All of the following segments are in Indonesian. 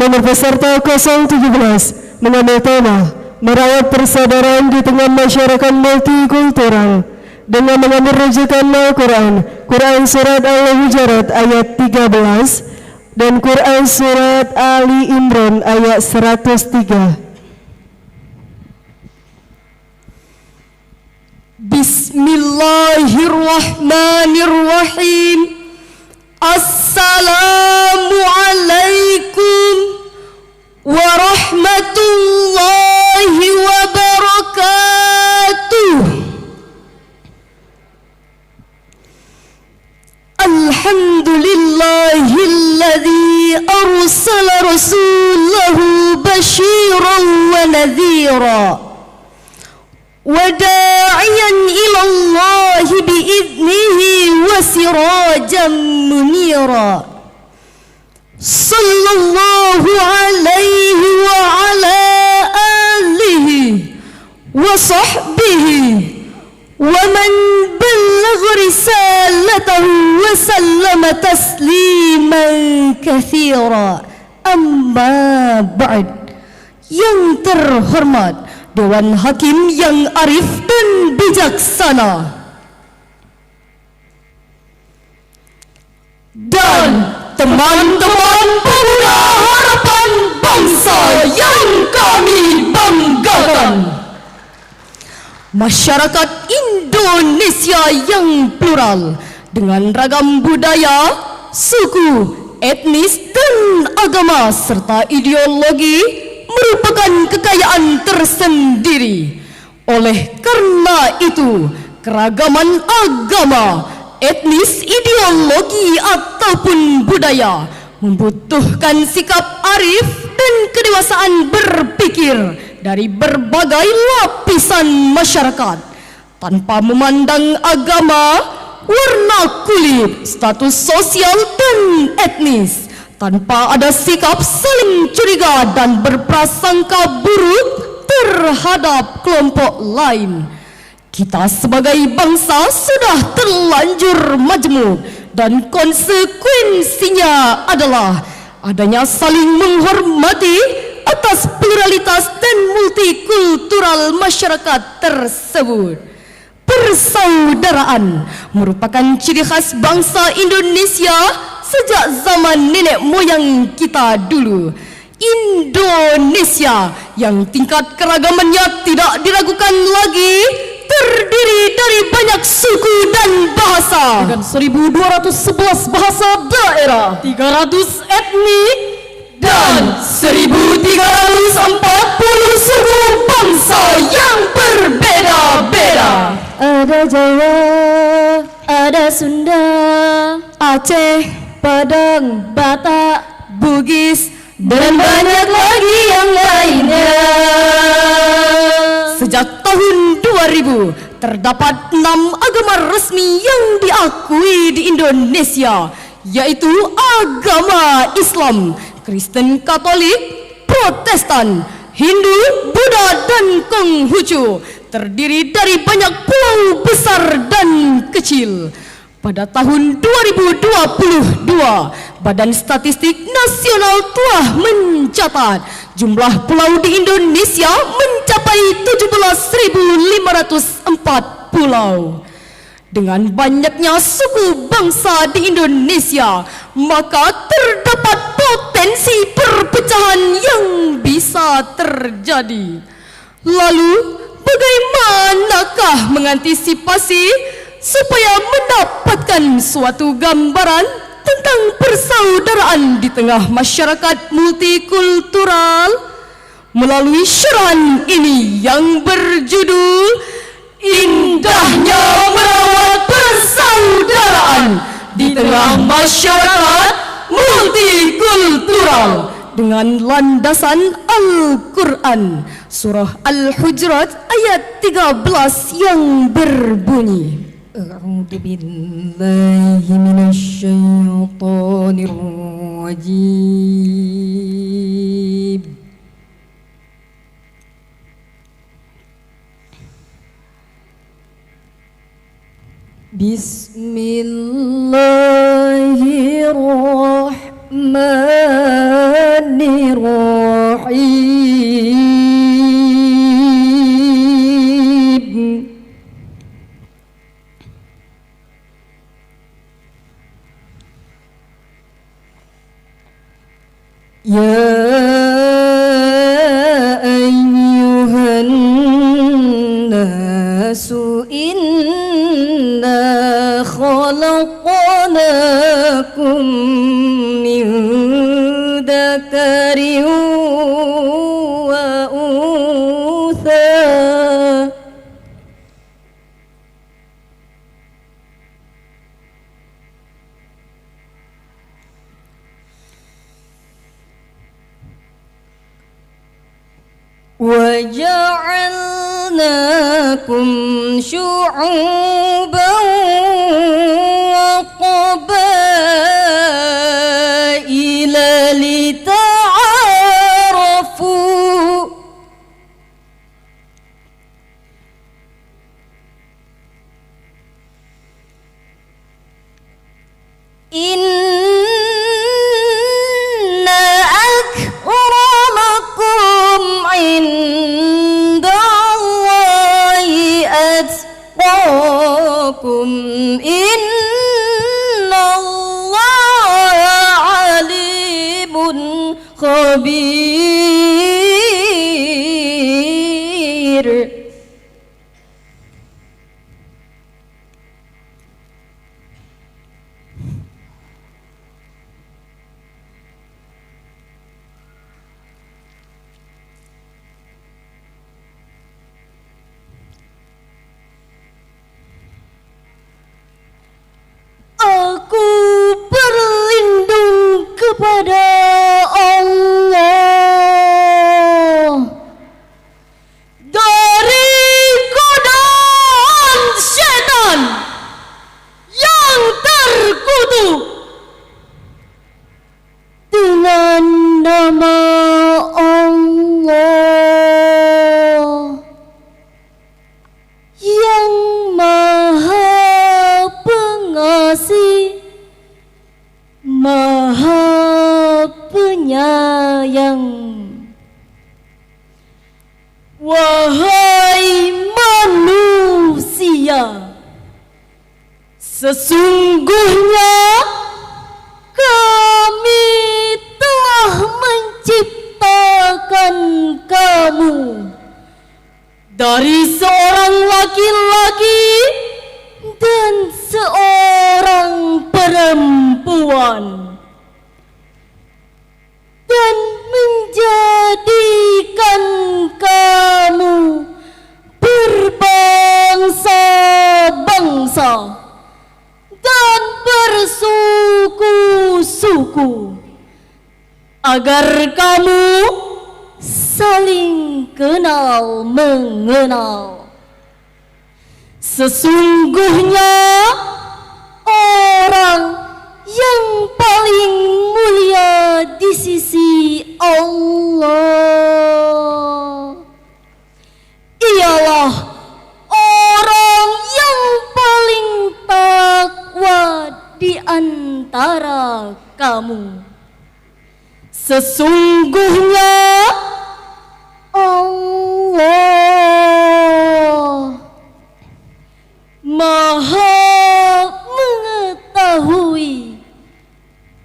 Nomor peserta 017 mengambil tema merawat persaudaraan di tengah masyarakat multikultural dengan mengambil rujukan Al-Quran, Quran Surat Al-Hujurat ayat 13 dan Quran Surat Ali Imran ayat 103. Bismillahirrahmanirrahim. Assalamualaikum warahmatullahi wabarakatuh. Alhamdulillahilladzi arsala rasulahu basyiran wa nadhira وداعيا إلى الله بإذنه وسراجا منيرا صلى الله عليه وعلى آله وصحبه ومن بلغ رسالته وسلم تسليما كثيرا أما بعد. Yang terhormat Dewan Hakim yang arif dan bijaksana dan teman-teman pemuda harapan bangsa yang kami banggakan, masyarakat Indonesia yang plural dengan ragam budaya, suku, etnis dan agama serta ideologi merupakan kekayaan tersendiri. Oleh karena itu, keragaman agama, etnis, ideologi ataupun budaya membutuhkan sikap arif dan kedewasaan berpikir dari berbagai lapisan masyarakat tanpa memandang agama, warna kulit, status sosial dan etnis, tanpa ada sikap saling curiga dan berprasangka buruk terhadap kelompok lain. Kita sebagai bangsa sudah terlanjur majmuk dan konsekuensinya adalah adanya saling menghormati atas pluralitas dan multikultural masyarakat tersebut. Persaudaraan merupakan ciri khas bangsa Indonesia sejak zaman nenek moyang kita dulu. Indonesia yang tingkat keragamannya tidak diragukan lagi, terdiri dari banyak suku dan bahasa dengan 1211 bahasa daerah, 300 etnik dan 1340 suku bangsa yang berbeda-beda. Ada Jawa, ada Sunda, Aceh, Padang, Batak, Bugis, dan banyak lagi yang lainnya. Sejak tahun 2000 terdapat 6 agama resmi yang diakui di Indonesia, yaitu agama Islam, Kristen Katolik, Protestan, Hindu, Buddha, dan Konghucu, terdiri dari banyak pulau besar dan kecil. Pada tahun 2022, Badan Statistik Nasional telah mencatat jumlah pulau di Indonesia mencapai 17.504 pulau. Dengan banyaknya suku bangsa di Indonesia, maka terdapat potensi perpecahan yang bisa terjadi. Lalu, bagaimanakah mengantisipasi supaya mendapatkan suatu gambaran tentang persaudaraan di tengah masyarakat multikultural? Melalui syarahan ini yang berjudul Indahnya Merawat Persaudaraan di Tengah Masyarakat Multikultural, dengan landasan Al-Quran, Surah Al-Hujurat ayat 13 yang berbunyi, A'udzu billahi minasyaitonir rajim. Bismillahirrahmanirrahim. nasu inna khalaqnakum min dzakarin wa untha وَجَعَلْنَاكُمْ شُعُوبًا وَقَبَائِلَ لِتَعَارَفُوا إِنَّ أَكْرَمَكُمْ عِندَ اللَّهِ أَتْقَاكُمْ إِنَّ اللَّهَ عَلِيمٌ خَبِيرٌ. Aku berlindung kepada Allah dari godaan setan yang terkutuk dengan nama Allah yang Maha Pengasih, Maha Penyayang. Wahai manusia, sesungguhnya kami telah menciptakan kamu dari seorang laki-laki dan seorang perempuan, dan menjadikan kamu berbangsa-bangsa dan bersuku-suku agar kamu saling kenal mengenal. Sesungguhnya orang yang paling mulia di sisi Allah ialah orang yang paling takwa di antara kamu. Sesungguhnya Allah Maha mengetahui,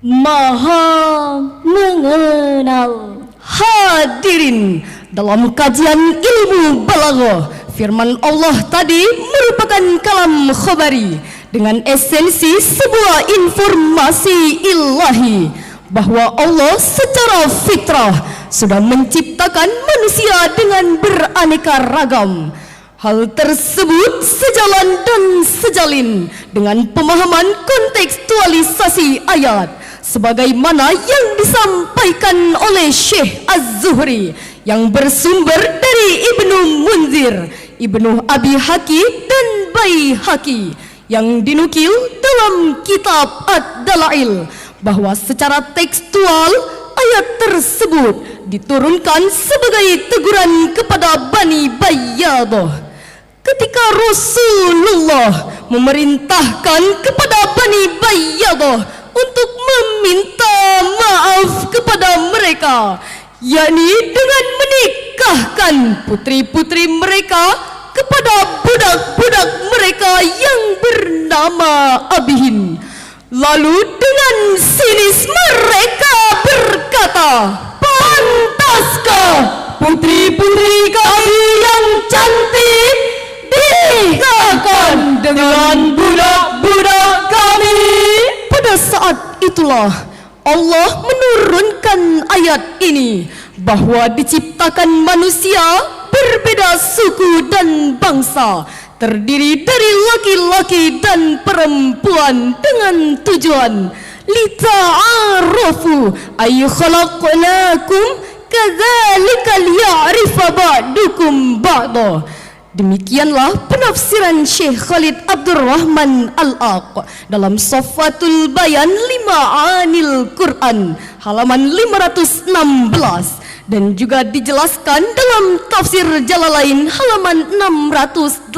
Maha mengenal. Hadirin, dalam kajian ilmu balaghah, firman Allah tadi merupakan kalam khabari dengan esensi sebuah informasi ilahi bahwa Allah secara fitrah sudah menciptakan manusia dengan beraneka ragam. Hal tersebut sejalan dan sejalin dengan pemahaman kontekstualisasi ayat sebagaimana yang disampaikan oleh Syekh Az-Zuhri yang bersumber dari Ibnu Munzir, Ibnu Abi Haki dan Baihaqi yang dinukil dalam kitab Ad-Dalail bahwa secara tekstual ayat tersebut diturunkan sebagai teguran kepada Bani Bayyadah ketika Rasulullah memerintahkan kepada Bani Bayyadah untuk meminta maaf kepada mereka, yakni dengan menikahkan putri-putri mereka kepada budak-budak mereka yang bernama Abihin. Lalu dengan sinis mereka berkata, "Pantaskah putri-putri kami yang cantik dan dengan budak-budak kami. Pada saat itulah Allah menurunkan ayat ini, bahwa diciptakan manusia berbeda suku dan bangsa, terdiri dari laki-laki dan perempuan dengan tujuan lita'arafu ay khalaqnakum kadzalika liya'rifa ba'dukum ba'da. Demikianlah penafsiran Syekh Khalid Abdurrahman Al-Aq dalam Safwatul Bayan Lima'anil Quran halaman 516, dan juga dijelaskan dalam tafsir Jalalain halaman 687.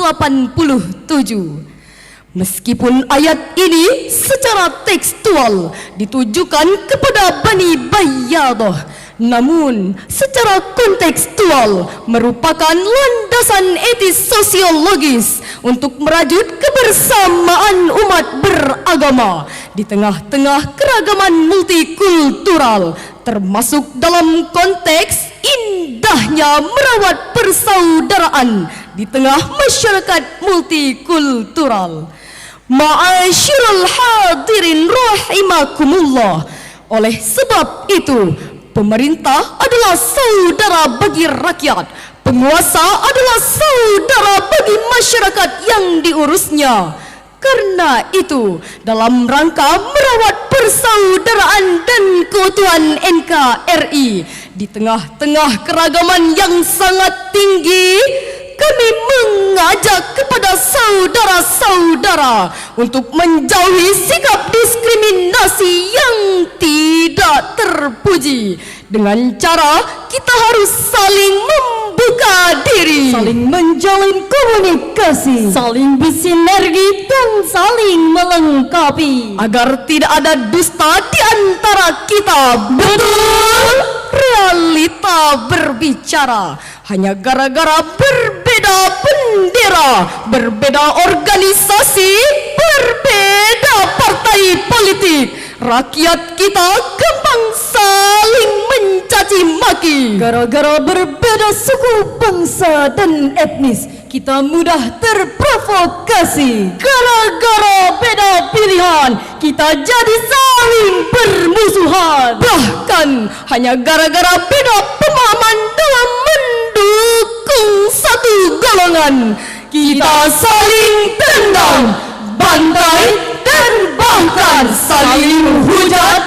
Meskipun ayat ini secara tekstual ditujukan kepada Bani Bayyadah, namun secara kontekstual merupakan landasan etis sosiologis untuk merajut kebersamaan umat beragama di tengah-tengah keragaman multikultural, termasuk dalam konteks indahnya merawat persaudaraan di tengah masyarakat multikultural. Ma'asyiral hadirin rahimakumullah, oleh sebab itu pemerintah adalah saudara bagi rakyat, penguasa adalah saudara bagi masyarakat yang diurusnya. Karena itu, dalam rangka merawat persaudaraan dan keutuhan NKRI di tengah-tengah keragaman yang sangat tinggi, kami mengajak kepada saudara-saudara untuk menjauhi sikap diskriminasi yang tidak terpuji. Dengan cara kita harus saling membuka diri, saling menjalin komunikasi, saling bersinergi dan saling melengkapi, agar tidak ada dusta di antara kita. Betul, realita berbicara. Hanya gara-gara berbeda bendera, berbeda organisasi, berbeda partai politik, rakyat kita gampang saling mencaci maki. Gara-gara berbeda suku, bangsa, dan etnis, kita mudah terprovokasi. Gara-gara beda pilihan, kita jadi saling bermusuhan. Bahkan hanya gara-gara beda pemahaman dalam mendukung satu golongan, kita saling tendang, bantai, dan bahkan saling menghujat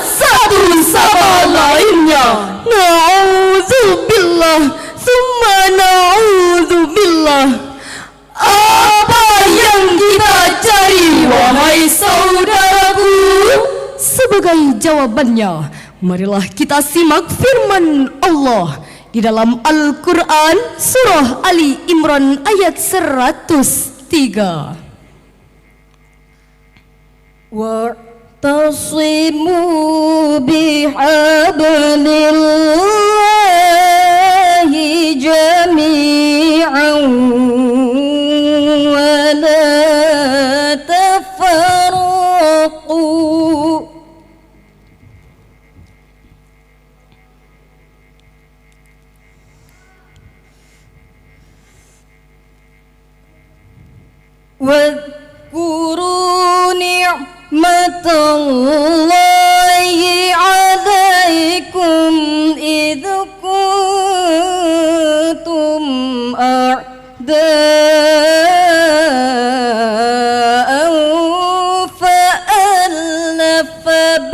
satu sama lainnya. Na'udzubillah, summa na'udzubillah. Apa yang kita cari, wahai saudaraku? Sebagai jawabannya, marilah kita simak firman Allah di dalam Al-Quran surah Ali Imran ayat 103. Wa'tasimu bihablillahi jami'an wa la tafarraqu. واذكروا نعمة الله عليكم إذ كنتم أعداء فألف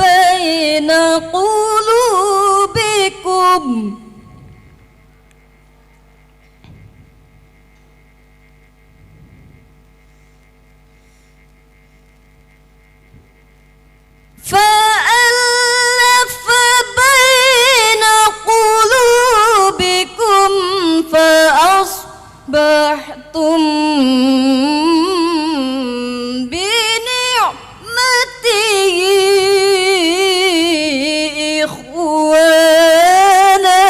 بين قلوبكم فأصبحتم بنعمته إخوانا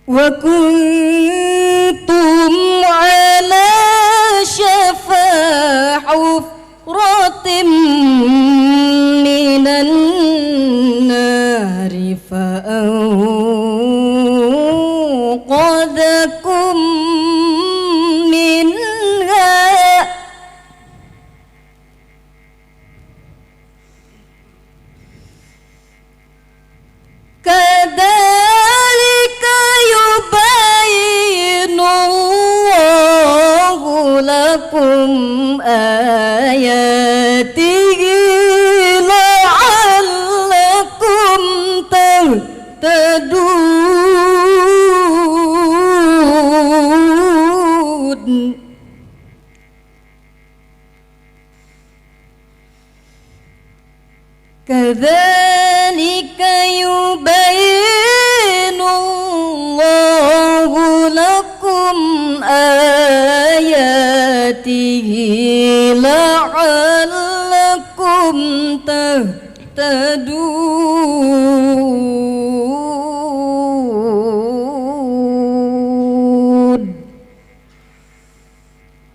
وكنتم على شفا حفرة من النار Kadzalika yubayyinullahu lakum ayatihi la'allakum tahtadun.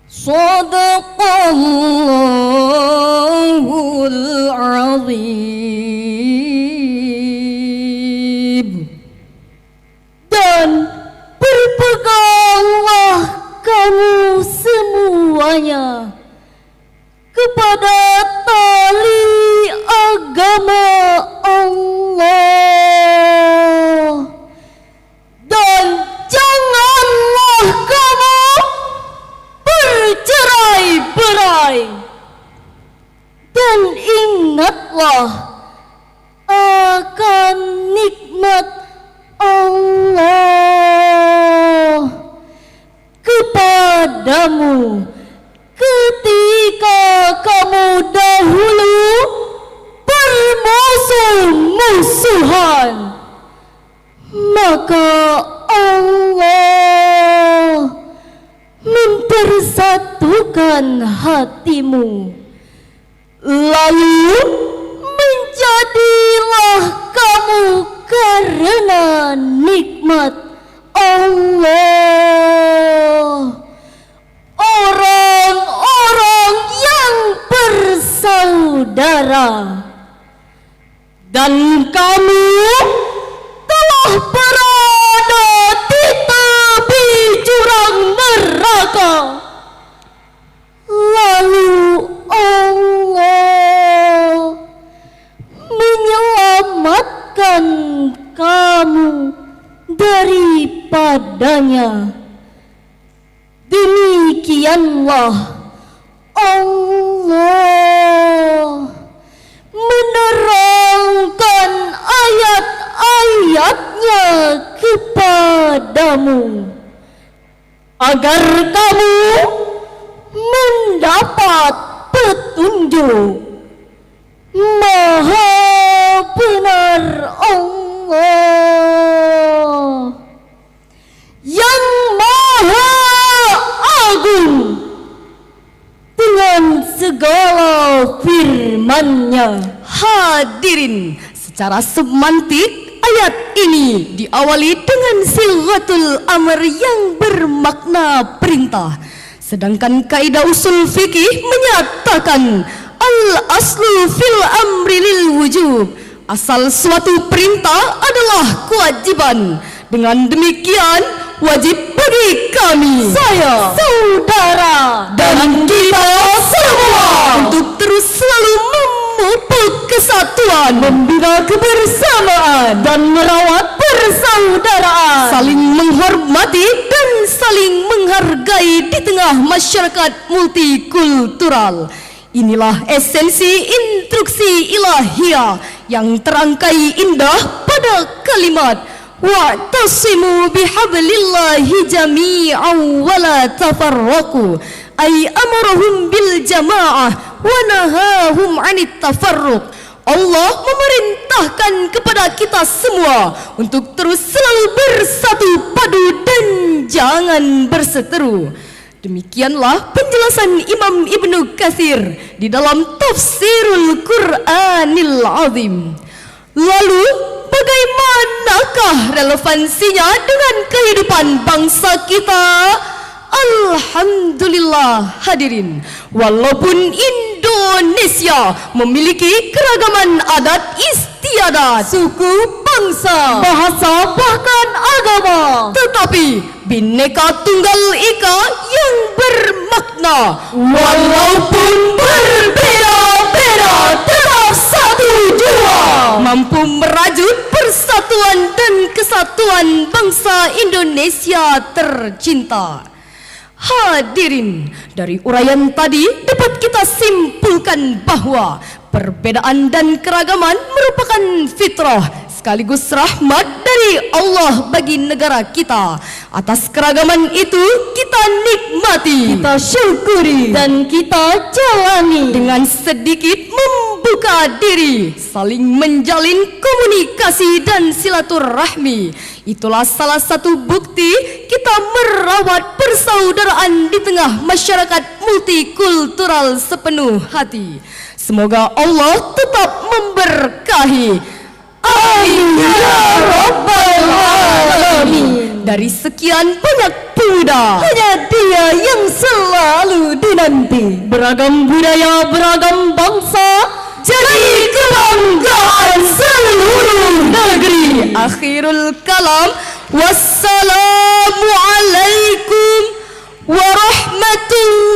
Sadaqallahul azim. Dan berpeganglah kamu semuanya kepada tali agama Allah, dan janganlah kamu bercerai-berai, dan ingatlah akan nikmat Allah kepadamu ketika kamu dahulu bermusuh-musuhan, maka Allah mempersatukan hatimu, lalu menjadilah kamu karena nikmat Allah orang-orang yang bersaudara. Dan kamu telah berada di tepi jurang neraka, lalu Allah menyelamatkan kamu daripadanya. Demikianlah Allah menerangkan ayat-ayatnya kepadamu agar kamu mendapat petunjuk. Maha benar Allah yang maha agung dengan segala firman-Nya. Hadirin, secara semantik ayat ini diawali dengan sighatul amr yang bermakna perintah. Sedangkan kaidah usul fikih menyatakan al-aslu fil amri lil wujub. Asal suatu perintah adalah kewajiban. Dengan demikian, wajib bagi kami, saya, saudara, dan kita semua untuk terus selalu memupuk kesatuan, membina kebersamaan, dan merawat persaudaraan, saling menghormati dan saling menghargai di tengah masyarakat multikultural. Inilah esensi instruksi ilahiyah yang terangkai indah pada kalimat wa'tasimu bihablillahi jami'an wa la tafarraqu, ay amarahum bil jamaah wa nahahum 'anit tafarruq. Allah memerintahkan kepada kita semua untuk terus selalu bersatu padu dan jangan berseteru. Demikianlah penjelasan Imam Ibnu Katsir di dalam Tafsirul Qur'anil Azim. Lalu, bagaimanakah relevansinya dengan kehidupan bangsa kita? Alhamdulillah hadirin, walaupun Indonesia memiliki keragaman adat istiadat, suku, bangsa, bahasa, bahkan agama, tetapi Bhinneka Tunggal Ika yang bermakna walaupun berbeda-beda tetap satu jua, mampu merajut persatuan dan kesatuan bangsa Indonesia tercinta. Hadirin, dari uraian tadi dapat kita simpulkan bahwa perbedaan dan keragaman merupakan fitrah sekaligus rahmat dari Allah bagi negara kita. Atas keragaman itu kita nikmati, kita syukuri, dan kita jalani dengan sedikit membuka membuka diri, saling menjalin komunikasi dan silaturahmi. Itulah salah satu bukti kita merawat persaudaraan di tengah masyarakat multikultural sepenuh hati. Semoga Allah tetap memberkahi. Amin ya Rabbal Alamin. Dari sekian banyak pemuda, hanya dia yang selalu dinanti. beragam budaya, beragam bangsa, jadi kebanggaan seluruh negeri. Akhirul kalam, wassalamualaikum warahmatullahi